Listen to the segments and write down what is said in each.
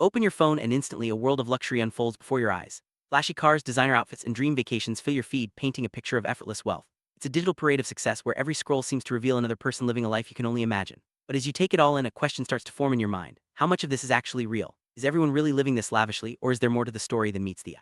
Open your phone and instantly a world of luxury unfolds before your eyes. Flashy cars, designer outfits, and dream vacations fill your feed, painting a picture of effortless wealth. It's a digital parade of success where every scroll seems to reveal another person living a life you can only imagine. But as you take it all in, a question starts to form in your mind. How much of this is actually real? Is everyone really living this lavishly, or is there more to the story than meets the eye?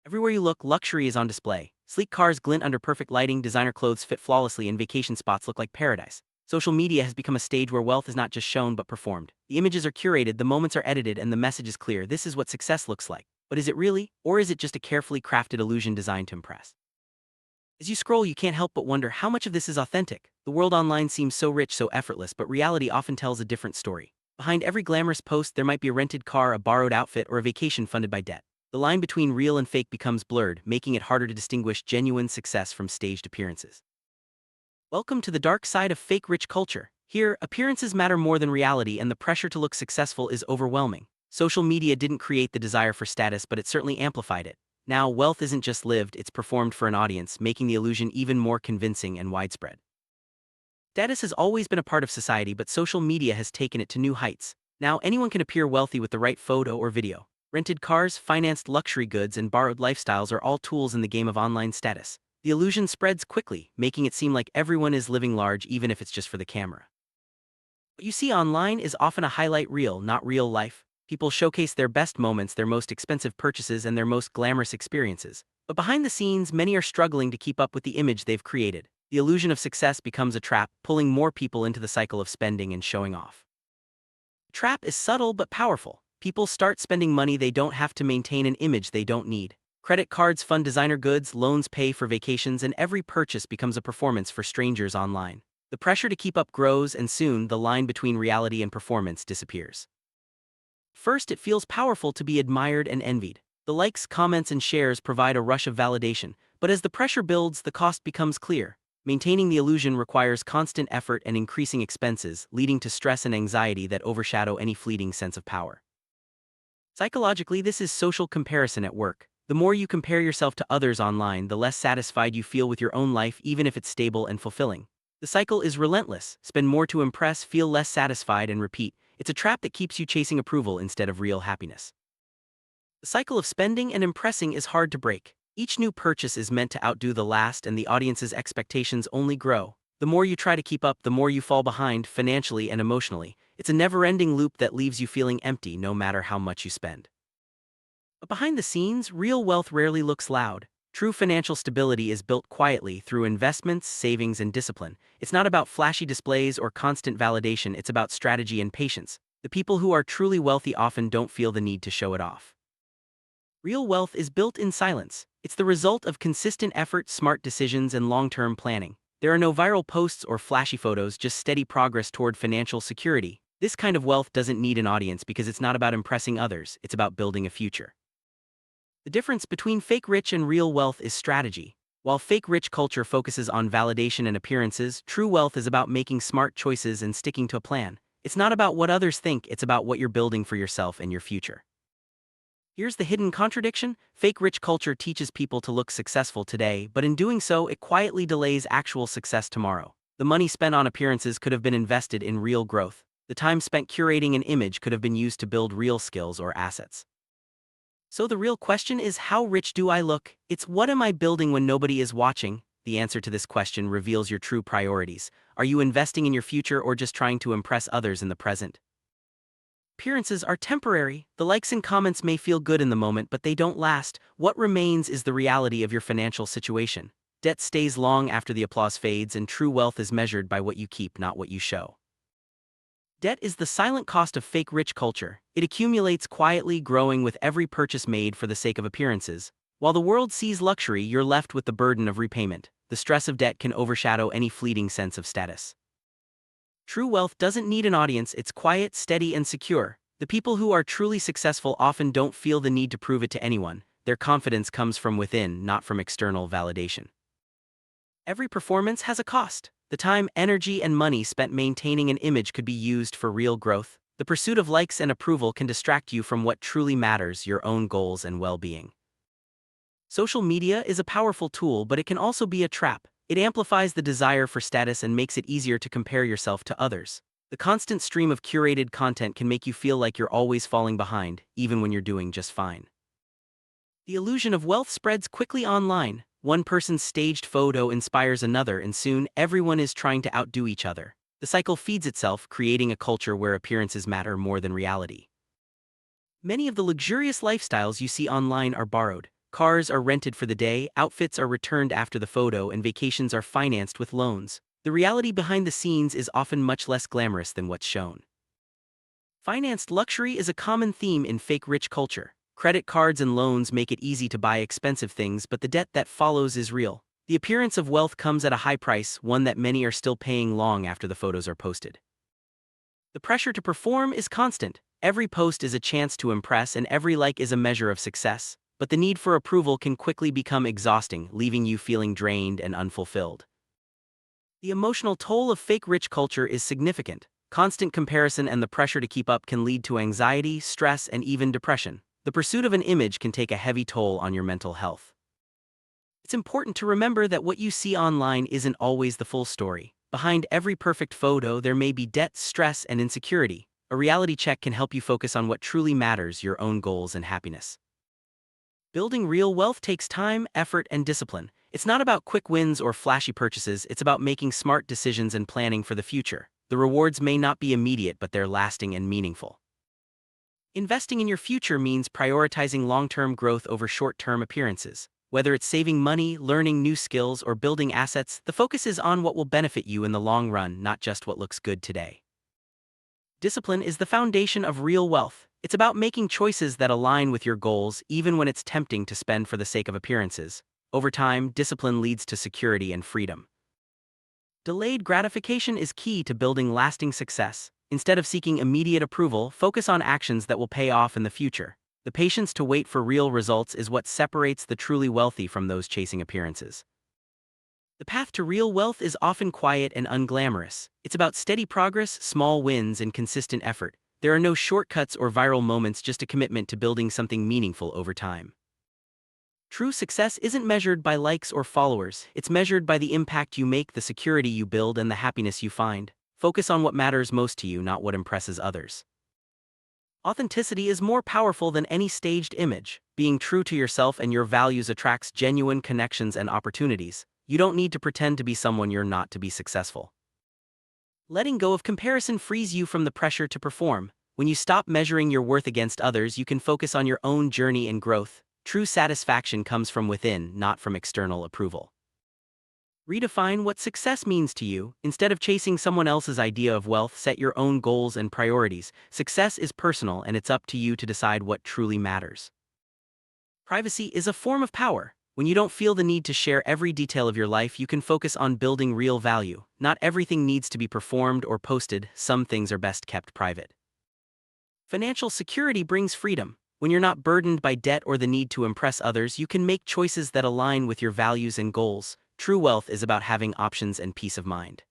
Everywhere you look, luxury is on display. Sleek cars glint under perfect lighting, designer clothes fit flawlessly, and vacation spots look like paradise. Social media has become a stage where wealth is not just shown but performed. The images are curated, the moments are edited, and the message is clear. This is what success looks like. But is it really? Or is it just a carefully crafted illusion designed to impress? As you scroll, you can't help but wonder how much of this is authentic. The world online seems so rich, so effortless, but reality often tells a different story. Behind every glamorous post, there might be a rented car, a borrowed outfit, or a vacation funded by debt. The line between real and fake becomes blurred, making it harder to distinguish genuine success from staged appearances. Welcome to the dark side of fake rich culture. Here, appearances matter more than reality, and the pressure to look successful is overwhelming. Social media didn't create the desire for status, but it certainly amplified it. Now, wealth isn't just lived, it's performed for an audience, making the illusion even more convincing and widespread. Status has always been a part of society, but social media has taken it to new heights. Now, anyone can appear wealthy with the right photo or video. Rented cars, financed luxury goods, and borrowed lifestyles are all tools in the game of online status. The illusion spreads quickly, making it seem like everyone is living large even if it's just for the camera. What you see online is often a highlight reel, not real life. People showcase their best moments, their most expensive purchases, and their most glamorous experiences. But behind the scenes, many are struggling to keep up with the image they've created. The illusion of success becomes a trap, pulling more people into the cycle of spending and showing off. The trap is subtle but powerful. People start spending money they don't have to maintain an image they don't need. Credit cards fund designer goods, loans pay for vacations, and every purchase becomes a performance for strangers online. The pressure to keep up grows, and soon the line between reality and performance disappears. First, it feels powerful to be admired and envied. The likes, comments, and shares provide a rush of validation, but as the pressure builds, the cost becomes clear. Maintaining the illusion requires constant effort and increasing expenses, leading to stress and anxiety that overshadow any fleeting sense of power. Psychologically, this is social comparison at work. The more you compare yourself to others online, the less satisfied you feel with your own life, even if it's stable and fulfilling. The cycle is relentless. Spend more to impress, feel less satisfied, and repeat. It's a trap that keeps you chasing approval instead of real happiness. The cycle of spending and impressing is hard to break. Each new purchase is meant to outdo the last, and the audience's expectations only grow. The more you try to keep up, the more you fall behind, financially and emotionally. It's a never-ending loop that leaves you feeling empty no matter how much you spend. But behind the scenes, real wealth rarely looks loud. True financial stability is built quietly through investments, savings, and discipline. It's not about flashy displays or constant validation, it's about strategy and patience. The people who are truly wealthy often don't feel the need to show it off. Real wealth is built in silence. It's the result of consistent effort, smart decisions, and long-term planning. There are no viral posts or flashy photos, just steady progress toward financial security. This kind of wealth doesn't need an audience because it's not about impressing others, it's about building a future. The difference between fake rich and real wealth is strategy. While fake rich culture focuses on validation and appearances, true wealth is about making smart choices and sticking to a plan. It's not about what others think, it's about what you're building for yourself and your future. Here's the hidden contradiction. Fake rich culture teaches people to look successful today, but in doing so, it quietly delays actual success tomorrow. The money spent on appearances could have been invested in real growth. The time spent curating an image could have been used to build real skills or assets. So the real question is, how rich do I look? It's what am I building when nobody is watching? The answer to this question reveals your true priorities. Are you investing in your future or just trying to impress others in the present? Appearances are temporary. The likes and comments may feel good in the moment, but they don't last. What remains is the reality of your financial situation. Debt stays long after the applause fades, and true wealth is measured by what you keep, not what you show. Debt is the silent cost of fake rich culture. It accumulates quietly, growing with every purchase made for the sake of appearances. While the world sees luxury, you're left with the burden of repayment. The stress of debt can overshadow any fleeting sense of status. True wealth doesn't need an audience, it's quiet, steady, and secure. The people who are truly successful often don't feel the need to prove it to anyone. Their confidence comes from within, not from external validation. Every performance has a cost. The time, energy, and money spent maintaining an image could be used for real growth. The pursuit of likes and approval can distract you from what truly matters, your own goals and well-being. Social media is a powerful tool, but it can also be a trap. It amplifies the desire for status and makes it easier to compare yourself to others. The constant stream of curated content can make you feel like you're always falling behind, even when you're doing just fine. The illusion of wealth spreads quickly online. One person's staged photo inspires another, and soon everyone is trying to outdo each other. The cycle feeds itself, creating a culture where appearances matter more than reality. Many of the luxurious lifestyles you see online are borrowed. Cars are rented for the day, outfits are returned after the photo, and vacations are financed with loans. The reality behind the scenes is often much less glamorous than what's shown. Financed luxury is a common theme in fake rich culture. Credit cards and loans make it easy to buy expensive things, but the debt that follows is real. The appearance of wealth comes at a high price, one that many are still paying long after the photos are posted. The pressure to perform is constant. Every post is a chance to impress, and every like is a measure of success. But the need for approval can quickly become exhausting, leaving you feeling drained and unfulfilled. The emotional toll of fake rich culture is significant. Constant comparison and the pressure to keep up can lead to anxiety, stress, and even depression. The pursuit of an image can take a heavy toll on your mental health. It's important to remember that what you see online isn't always the full story. Behind every perfect photo, there may be debt, stress, and insecurity. A reality check can help you focus on what truly matters: your own goals and happiness. Building real wealth takes time, effort, and discipline. It's not about quick wins or flashy purchases, it's about making smart decisions and planning for the future. The rewards may not be immediate, but they're lasting and meaningful. Investing in your future means prioritizing long-term growth over short-term appearances. Whether it's saving money, learning new skills, or building assets, the focus is on what will benefit you in the long run, not just what looks good today. Discipline is the foundation of real wealth. It's about making choices that align with your goals, even when it's tempting to spend for the sake of appearances. Over time, discipline leads to security and freedom. Delayed gratification is key to building lasting success. Instead of seeking immediate approval, focus on actions that will pay off in the future. The patience to wait for real results is what separates the truly wealthy from those chasing appearances. The path to real wealth is often quiet and unglamorous. It's about steady progress, small wins, and consistent effort. There are no shortcuts or viral moments, just a commitment to building something meaningful over time. True success isn't measured by likes or followers. It's measured by the impact you make, the security you build, and the happiness you find. Focus on what matters most to you, not what impresses others. Authenticity is more powerful than any staged image. Being true to yourself and your values attracts genuine connections and opportunities. You don't need to pretend to be someone you're not to be successful. Letting go of comparison frees you from the pressure to perform. When you stop measuring your worth against others, you can focus on your own journey and growth. True satisfaction comes from within, not from external approval. Redefine what success means to you. Instead of chasing someone else's idea of wealth, set your own goals and priorities. Success is personal, and it's up to you to decide what truly matters. Privacy is a form of power. When you don't feel the need to share every detail of your life, you can focus on building real value. Not everything needs to be performed or posted. Some things are best kept private. Financial security brings freedom. When you're not burdened by debt or the need to impress others, you can make choices that align with your values and goals. True wealth is about having options and peace of mind.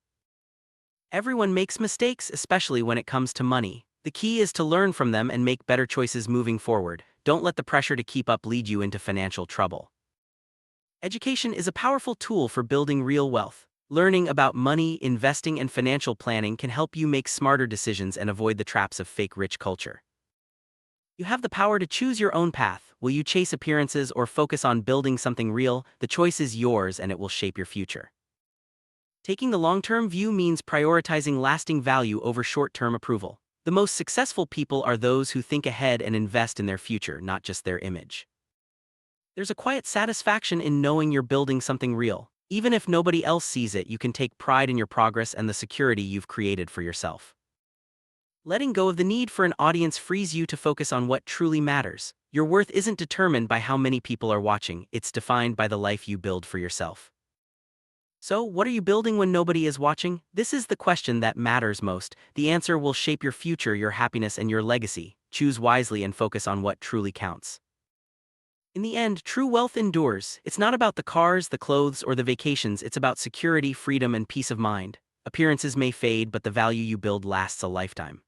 Everyone makes mistakes, especially when it comes to money. The key is to learn from them and make better choices moving forward. Don't let the pressure to keep up lead you into financial trouble. Education is a powerful tool for building real wealth. Learning about money, investing, and financial planning can help you make smarter decisions and avoid the traps of fake rich culture. You have the power to choose your own path. Will you chase appearances or focus on building something real? The choice is yours, and it will shape your future. Taking the long-term view means prioritizing lasting value over short-term approval. The most successful people are those who think ahead and invest in their future, not just their image. There's a quiet satisfaction in knowing you're building something real. Even if nobody else sees it, you can take pride in your progress and the security you've created for yourself. Letting go of the need for an audience frees you to focus on what truly matters. Your worth isn't determined by how many people are watching, it's defined by the life you build for yourself. So, what are you building when nobody is watching? This is the question that matters most. The answer will shape your future, your happiness, and your legacy. Choose wisely and focus on what truly counts. In the end, true wealth endures. It's not about the cars, the clothes, or the vacations. It's about security, freedom, and peace of mind. Appearances may fade, but the value you build lasts a lifetime.